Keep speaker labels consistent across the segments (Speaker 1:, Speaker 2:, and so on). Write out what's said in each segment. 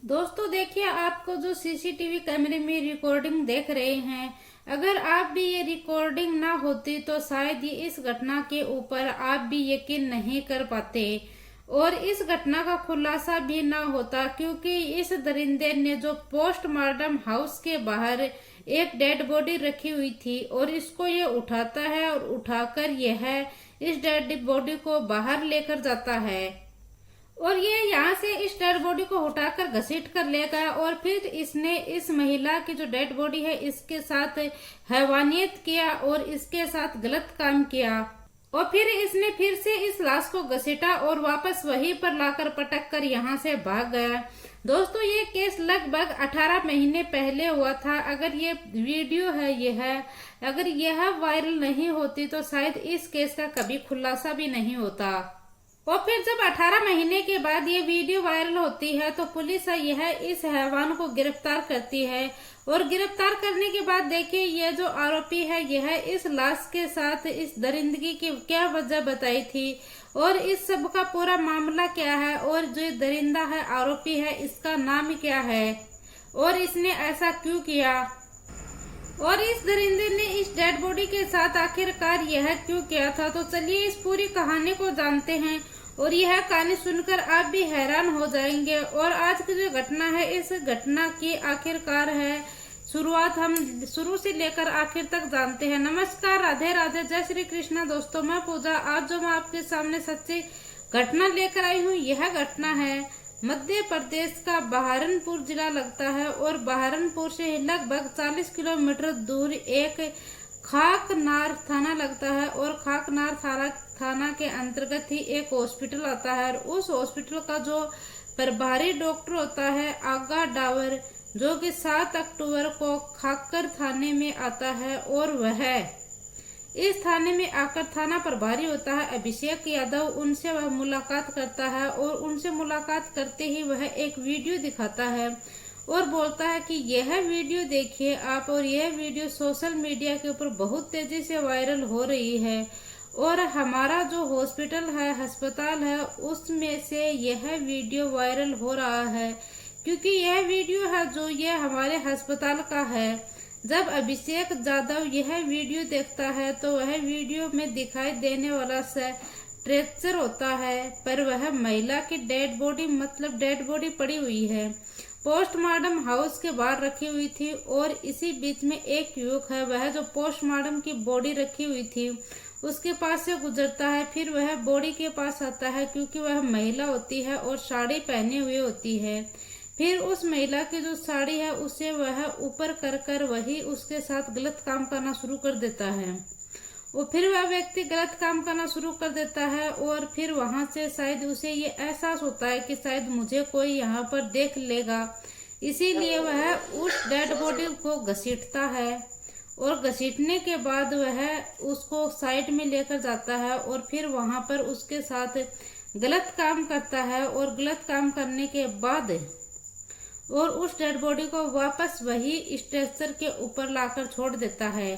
Speaker 1: दोस्तों देखिए, आपको जो सीसीटीवी कैमरे में रिकॉर्डिंग देख रहे हैं, अगर आप भी ये रिकॉर्डिंग ना होती तो शायद ये इस घटना के ऊपर आप भी यकीन नहीं कर पाते और इस घटना का खुलासा भी ना होता, क्योंकि इस दरिंदे ने जो पोस्टमार्टम हाउस के बाहर एक डेड बॉडी रखी हुई थी और इसको ये उठाता है और उठाकर यह इस डेड बॉडी को बाहर लेकर जाता है और ये यहाँ से इस डेड बॉडी को उठाकर घसीट कर ले गया और फिर इसने इस महिला की जो डेड बॉडी है इसके साथ हैवानियत किया और इसके साथ गलत काम किया और फिर इसने फिर से इस लाश को घसीटा और वापस वहीं पर लाकर पटक कर यहाँ से भाग गया। दोस्तों, ये केस लगभग 18 महीने पहले हुआ था। अगर ये वीडियो है अगर यह वायरल नहीं होती तो शायद इस केस का कभी खुलासा भी नहीं होता। और फिर जब 18 महीने के बाद ये वीडियो वायरल होती है तो पुलिस यह इस हैवान को गिरफ्तार करती है और गिरफ्तार करने के बाद देखिए ये जो आरोपी है यह इस लाश के साथ इस दरिंदगी की क्या वजह बताई थी और इस सब का पूरा मामला क्या है और जो दरिंदा है आरोपी है इसका नाम क्या है और इसने ऐसा क्यों किया और इस दरिंदे ने इस डेड बॉडी के साथ आखिरकार यह क्यों किया था। तो चलिए इस पूरी कहानी को जानते हैं और यह कहानी सुनकर आप भी हैरान हो जाएंगे। और आज की जो घटना है इस घटना की आखिरकार है शुरुआत हम शुरू से लेकर आखिर तक जानते हैं। नमस्कार, राधे राधे, जय श्री कृष्णा। दोस्तों मैं पूजा, आज जो मैं आपके सामने सच्ची घटना लेकर आई हूँ यह घटना है मध्य प्रदेश का बहारनपुर जिला लगता है और बहारनपुर से लगभग 40 किलोमीटर दूर एक खाकनार थाना लगता है और खाकनार थाना के अंतर्गत ही एक हॉस्पिटल आता है और उस हॉस्पिटल का जो प्रभारी डॉक्टर होता है आगा डावर, जो कि 7 अक्टूबर को खाकर थाने में आता है और वह इस थाने में आकर थाना प्रभारी होता है अभिषेक यादव, उनसे वह मुलाकात करता है और उनसे मुलाकात करते ही वह एक वीडियो दिखाता है और बोलता है कि यह वीडियो देखिए आप और यह वीडियो सोशल मीडिया के ऊपर बहुत तेजी से वायरल हो रही है और हमारा जो हॉस्पिटल है अस्पताल है उसमें से यह वीडियो वायरल हो रहा है, क्योंकि यह वीडियो है जो ये हमारे अस्पताल का है। जब अभिषेक यादव यह वीडियो देखता है तो वह वीडियो में दिखाई देने वाला स्ट्रेचर होता है पर वह महिला की डेड बॉडी पड़ी हुई है, पोस्टमार्टम हाउस के बाहर रखी हुई थी और इसी बीच में एक युवक है, वह जो पोस्टमार्टम की बॉडी रखी हुई थी उसके पास से गुजरता है। फिर वह बॉडी के पास आता है क्योंकि वह महिला होती है और साड़ी पहने हुए होती है। फिर उस महिला की जो साड़ी है उसे वह ऊपर कर वही उसके साथ गलत काम करना शुरू कर देता है और फिर वह व्यक्ति गलत काम करना शुरू कर देता है और फिर वहां से शायद उसे ये एहसास होता है कि शायद मुझे कोई यहाँ पर देख लेगा, इसीलिए वह उस डेड बॉडी को घसीटता है और घसीटने के बाद वह उसको साइड में लेकर जाता है और फिर वहां पर उसके साथ गलत काम करता है और गलत काम करने के बाद और उस डेड बॉडी को वापस वही स्ट्रेचर के ऊपर लाकर छोड़ देता है।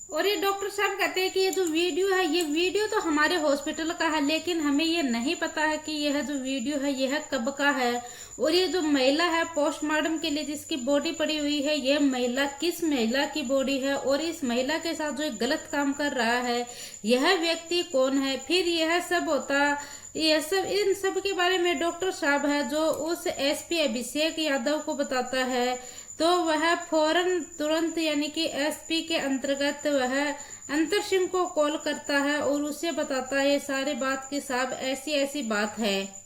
Speaker 1: और ये डॉक्टर साहब कहते हैं कि ये जो वीडियो है ये वीडियो तो हमारे हॉस्पिटल का है, लेकिन हमें ये नहीं पता है कि यह जो वीडियो है यह कब का है और ये जो महिला है पोस्टमार्टम के लिए जिसकी बॉडी पड़ी हुई है यह महिला किस महिला की बॉडी है और इस महिला के साथ जो गलत काम कर रहा है यह व्यक्ति कौन है। फिर यह सब होता इन सब के बारे में डॉक्टर साहब है जो उस एसपी अभिषेक यादव को बताता है तो वह फौरन तुरंत यानी कि एसपी के अंतर्गत वह अंतर सिंह को कॉल करता है और उसे बताता है सारी बात की साहब ऐसी बात है।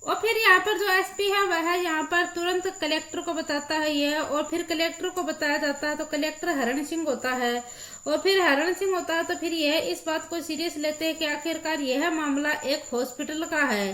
Speaker 1: और फिर यहाँ पर जो एसपी है वह यहाँ पर तुरंत कलेक्टर को बताता है यह और फिर कलेक्टर को बताया जाता है तो कलेक्टर हरण सिंह होता है और फिर हरण सिंह होता है तो फिर यह इस बात को सीरियस लेते हैं कि आखिरकार यह मामला एक हॉस्पिटल का है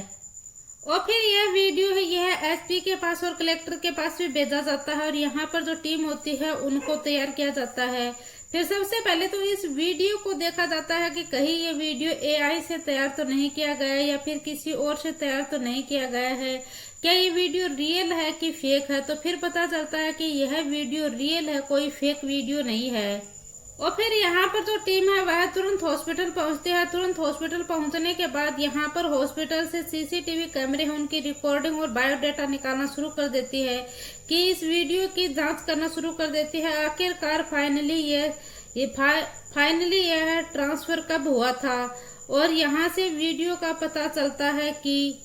Speaker 1: और फिर यह वीडियो है यह एसपी के पास और कलेक्टर के पास भी भेजा जाता है और यहाँ पर जो टीम होती है उनको तैयार किया जाता है। फिर सबसे पहले तो इस वीडियो को देखा जाता है कि कहीं ये वीडियो एआई से तैयार तो नहीं किया गया है या फिर किसी और से तैयार तो नहीं किया गया है, क्या ये वीडियो रियल है कि फेक है। तो फिर पता चलता है कि यह वीडियो रियल है, कोई फेक वीडियो नहीं है। और फिर यहाँ पर जो टीम है वह तुरंत हॉस्पिटल पहुंचती है। तुरंत हॉस्पिटल पहुंचने के बाद यहाँ पर हॉस्पिटल से सीसीटीवी कैमरे हैं, उनकी रिकॉर्डिंग और बायोडाटा निकालना शुरू कर देती है कि इस वीडियो की जांच करना शुरू कर देती है। आखिरकार फाइनली यह ट्रांसफर कब हुआ था, और यहाँ से वीडियो का पता चलता है कि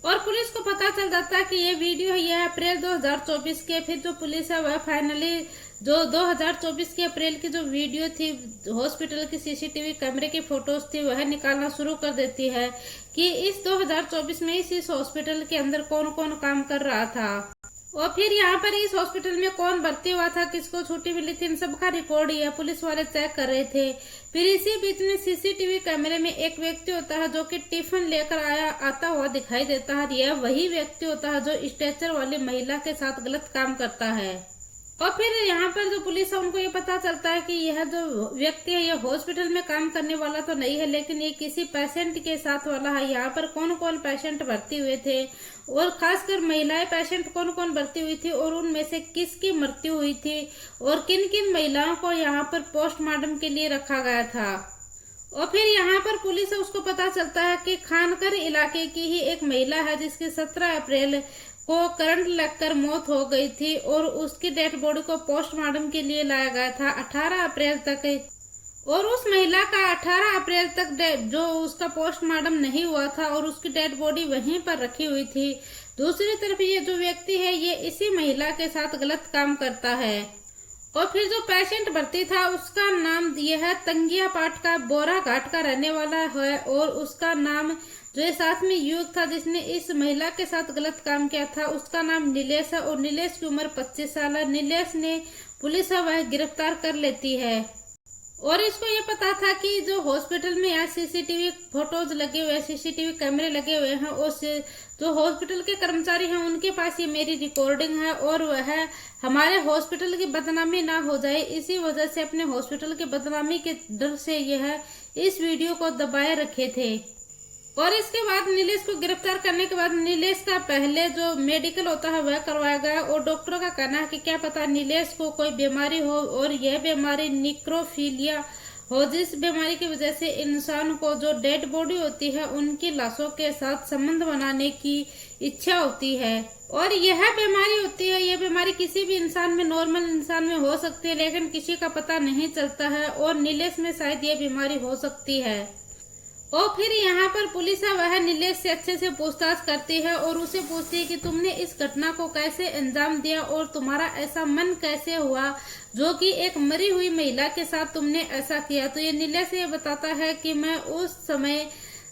Speaker 1: और पुलिस को पता चल जाता है कि ये वीडियो है, यह अप्रैल 2024 के। फिर जो पुलिस है वह फाइनली जो 2024 के अप्रैल की जो वीडियो थी, हॉस्पिटल की सीसीटीवी कैमरे की फोटोज थी, वह निकालना शुरू कर देती है कि इस 2024 में इस हॉस्पिटल के अंदर कौन कौन काम कर रहा था, और फिर यहाँ पर इस हॉस्पिटल में कौन भर्ती हुआ था, किसको छुट्टी मिली थी, इन सब का रिकॉर्ड यह पुलिस वाले चेक कर रहे थे। फिर इसी बीच में सीसीटीवी कैमरे में एक व्यक्ति होता है जो कि टिफिन लेकर आता हुआ दिखाई देता है। यह वही व्यक्ति होता है जो स्ट्रेचर वाली महिला के साथ गलत काम करता है। और फिर यहाँ पर जो पुलिस है उनको ये पता चलता है कि यह जो व्यक्ति है यह हॉस्पिटल में काम करने वाला तो नहीं है, लेकिन ये किसी पेशेंट के साथ वाला है। यहाँ पर कौन कौन पेशेंट भर्ती हुए थे, और खासकर महिलाएं पेशेंट कौन कौन भर्ती हुई थी, और उनमें से किसकी मृत्यु हुई थी, और किन किन महिलाओं को यहाँ पर पोस्टमार्टम के लिए रखा गया था। और फिर यहाँ पर पुलिस है उसको पता चलता है कि खानकर इलाके की ही एक महिला है जिसकी 17 अप्रैल को करंट लगकर मौत हो गई थी, और उसकी डेड बॉडी को पोस्टमार्टम के लिए लाया गया था 18 अप्रैल तक। और उस महिला का 18 अप्रैल तक जो उसका पोस्टमार्टम नहीं हुआ था, और उसकी डेड बॉडी वहीं पर रखी हुई थी। दूसरी तरफ ये जो व्यक्ति है ये इसी महिला के साथ गलत काम करता है। और फिर जो पेशेंट भर्ती था उसका नाम यह तंगिया पाट का बोरा घाट का रहने वाला है, और उसका नाम जो साथ में युवक था जिसने इस महिला के साथ गलत काम किया था उसका नाम नीलेश है, और नीलेश की उम्र 25 साल है। नीलेश ने पुलिस वह गिरफ्तार कर लेती है, और इसको ये पता था कि जो हॉस्पिटल में यहाँ सीसीटीवी फोटोज लगे हुए, सीसीटीवी कैमरे लगे हुए हैं, और जो हॉस्पिटल के कर्मचारी हैं उनके पास ये मेरी रिकॉर्डिंग है, और वह हमारे हॉस्पिटल की बदनामी ना हो जाए, इसी वजह से अपने हॉस्पिटल की बदनामी के डर से यह इस वीडियो को दबाए रखे थे। और इसके बाद नीलेश को गिरफ्तार करने के बाद नीलेश का पहले जो मेडिकल होता है वह करवाया गया, और डॉक्टरों का कहना है कि क्या पता नीलेश को कोई बीमारी हो, और यह बीमारी निक्रोफीलिया हो, जिस बीमारी की वजह से इंसान को जो डेड बॉडी होती है उनकी लाशों के साथ संबंध बनाने की इच्छा होती है। और यह बीमारी होती है, यह बीमारी किसी भी इंसान में, नॉर्मल इंसान में हो सकती है, लेकिन किसी का पता नहीं चलता है, और नीलेश में शायद यह बीमारी हो सकती है। और फिर यहाँ पर पुलिस है वह नीलेश से अच्छे से पूछताछ करती है, और उसे पूछती है कि तुमने इस घटना को कैसे अंजाम दिया, और तुम्हारा ऐसा मन कैसे हुआ जो कि एक मरी हुई महिला के साथ तुमने ऐसा किया। तो ये नीलेश ये बताता है कि मैं उस समय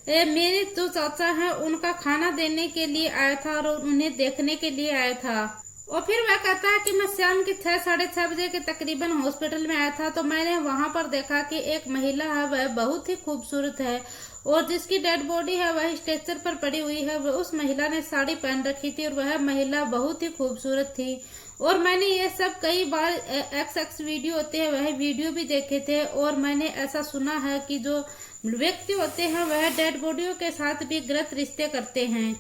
Speaker 1: मेरे जो चाचा हैं उनका खाना देने के लिए आया था, और उन्हें देखने के लिए आया था। और फिर वह कहता है कि मैं शाम के 6 साढ़े 6 बजे के तकरीबन हॉस्पिटल में आया था, तो मैंने वहां पर देखा कि एक महिला है वह बहुत ही खूबसूरत है, और जिसकी डेड बॉडी है वह स्ट्रेचर पर पड़ी हुई है। उस महिला ने साड़ी पहन रखी थी, और वह महिला बहुत ही खूबसूरत थी। और मैंने ये सब कई बार एक्स वीडियो होते हैं वह वीडियो भी देखे थे, और मैंने ऐसा सुना है कि जो व्यक्ति होते हैं वह डेड बॉडियों के साथ भी गलत रिश्ते करते हैं,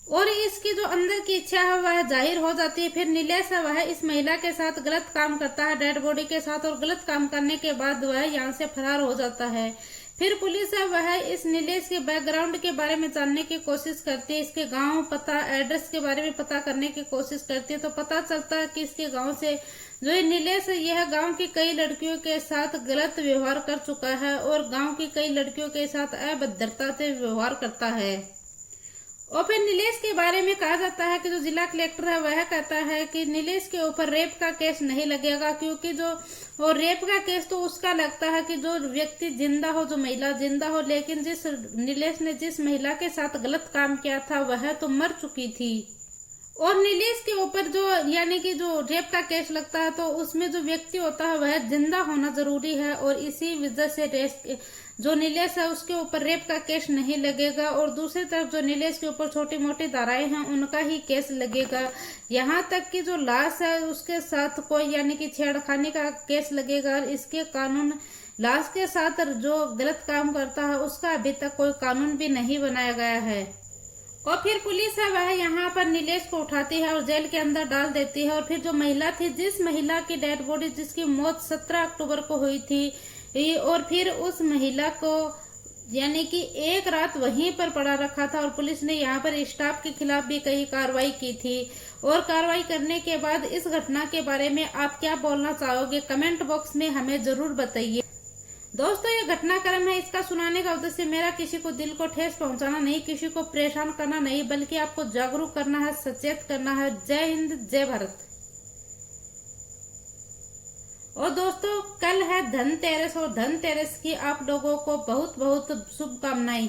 Speaker 1: और इसकी जो अंदर की इच्छा है वह जाहिर हो जाती है। फिर नीलेश है वह इस महिला के साथ गलत काम करता है, डेड बॉडी के साथ, और गलत काम करने के बाद वह यहाँ से फरार हो जाता है। फिर पुलिस है वह इस नीलेश के बैकग्राउंड के बारे में जानने की कोशिश करती है, इसके गांव पता एड्रेस के बारे में पता करने की कोशिश करती है। तो पता चलता है कि इसके गांव से जो ये नीलेश है यह गांव की कई लड़कियों के साथ गलत व्यवहार कर चुका है, और गांव की कई लड़कियों के साथ अभद्रता से व्यवहार करता है। और फिर नीलेश के बारे में कहा जाता है कि जो जिला कलेक्टर है वह कहता है कि नीलेश के ऊपर रेप का केस नहीं लगेगा, क्योंकि जो और रेप का केस तो उसका लगता है कि जो व्यक्ति जिंदा हो, जो महिला जिंदा हो, लेकिन जिस नीलेश ने जिस महिला के साथ गलत काम किया था वह तो मर चुकी थी। और नीलेश के ऊपर जो यानी कि जो रेप का केस लगता है तो उसमें जो व्यक्ति होता है वह जिंदा होना जरूरी है, और इसी वजह से जो नीलेश है उसके ऊपर रेप का केस नहीं लगेगा। और दूसरी तरफ जो नीलेश के ऊपर छोटी मोटी धाराएं हैं उनका ही केस लगेगा। यहाँ तक कि जो लाश है उसके साथ कोई यानी कि छेड़खानी का केस लगेगा। इसके कानून लाश के साथ जो गलत काम करता है उसका अभी तक कोई कानून भी नहीं बनाया गया है। और फिर पुलिस है वह यहाँ पर नीलेश को उठाती है और जेल के अंदर डाल देती है। और फिर जो महिला थी, जिस महिला की डेड बॉडी, जिसकी मौत 17 अक्टूबर को हुई थी, और फिर उस महिला को यानी कि एक रात वहीं पर पड़ा रखा था और पुलिस ने यहाँ पर स्टाफ के खिलाफ भी कई कार्रवाई की थी। और कार्रवाई करने के बाद इस घटना के बारे में आप क्या बोलना चाहोगे, कमेंट बॉक्स में हमें जरूर बताइए। दोस्तों, ये घटनाक्रम है, इसका सुनाने का उद्देश्य मेरा किसी को दिल को ठेस पहुंचाना नहीं, किसी को परेशान करना नहीं, बल्कि आपको जागरूक करना है, सचेत करना है। जय हिंद, जय भारत। और दोस्तों, कल है धनतेरस और धनतेरस की आप लोगों को बहुत बहुत शुभकामनाएं।